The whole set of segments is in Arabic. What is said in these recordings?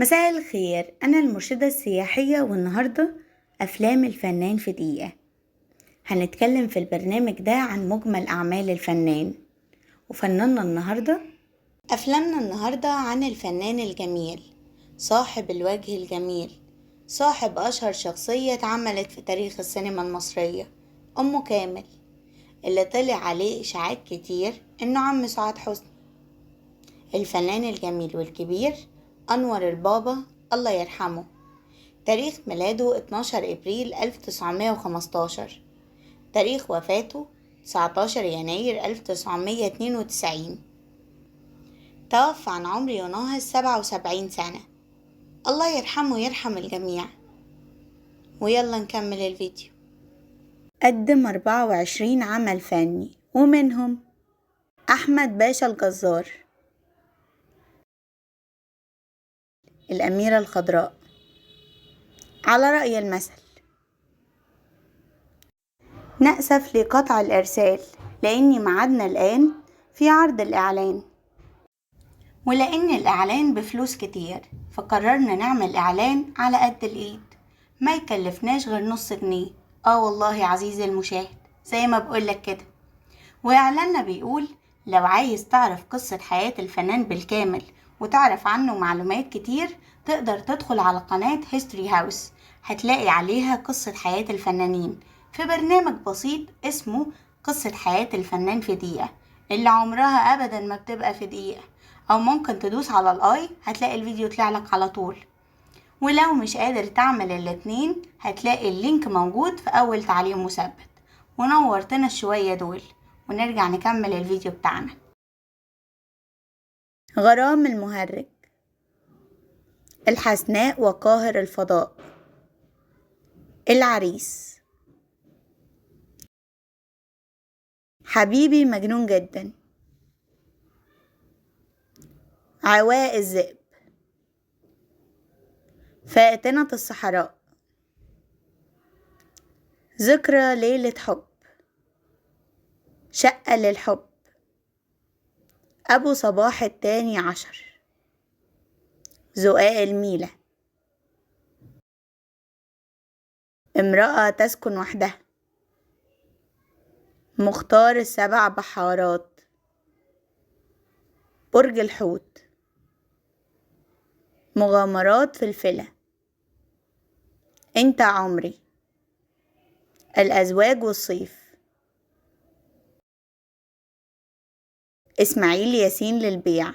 مساء الخير، أنا المرشدة السياحية والنهاردة أفلام الفنان في دقيقة. هنتكلم في البرنامج ده عن مجمل أعمال الفنان وفناننا النهاردة. أفلامنا النهاردة عن الفنان الجميل صاحب الوجه الجميل، صاحب أشهر شخصية اتعملت في تاريخ السينما المصرية، أم كامل، اللي طلع عليه إشاعات كتير إنه عم سعاد حسني. الفنان الجميل والكبير أنور البابا الله يرحمه، تاريخ ميلاده 12 إبريل 1915، تاريخ وفاته 19 يناير 1992، توفى عن عمر يناهز 77 سنة. الله يرحمه ويرحم الجميع. ويلا نكمل الفيديو. قدم 24 عمل فني، ومنهم أحمد باشا الجزار، الأميرة الخضراء، على رأي المثل، نأسف لقطع الإرسال لأني معادنا الآن في عرض الإعلان، ولأن الإعلان بفلوس كتير فقررنا نعمل إعلان على قد الإيد ما يكلفناش غير نص جنيه. والله عزيزي المشاهد زي ما بقولك كده. وإعلاننا بيقول لو عايز تعرف قصة حياة الفنان بالكامل وتعرف عنه معلومات كتير تقدر تدخل على قناة هيستوري هاوس، هتلاقي عليها قصة حياة الفنانين في برنامج بسيط اسمه قصة حياة الفنان في دقيقة، اللي عمرها أبدا ما بتبقى في دقيقة. أو ممكن تدوس على الآي هتلاقي الفيديو يطلعلك على طول. ولو مش قادر تعمل الاتنين هتلاقي اللينك موجود في أول تعليق مثبت. ونورتنا الشوية دول، ونرجع نكمل الفيديو بتاعنا. غرام المهرج، الحسناء وقاهر الفضاء، العريس، حبيبي مجنون جدا، عواء الذئب، فاتنة الصحراء، ذكرى ليلة حب، شقة للحب، أبو صباح التاني عشر، زقاق الميلة، امرأة تسكن وحدها، مختار السبع بحارات، برج الحوت، مغامرات في الفلة، انت عمري، الأزواج والصيف، إسماعيل ياسين للبيع،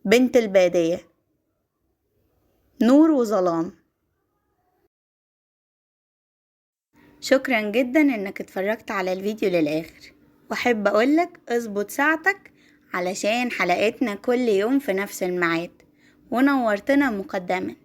بنت البادية، نور وظلام. شكرا جدا انك اتفرجت على الفيديو للآخر، واحب اقولك اظبط ساعتك علشان حلقتنا كل يوم في نفس الميعاد. ونورتنا مقدما.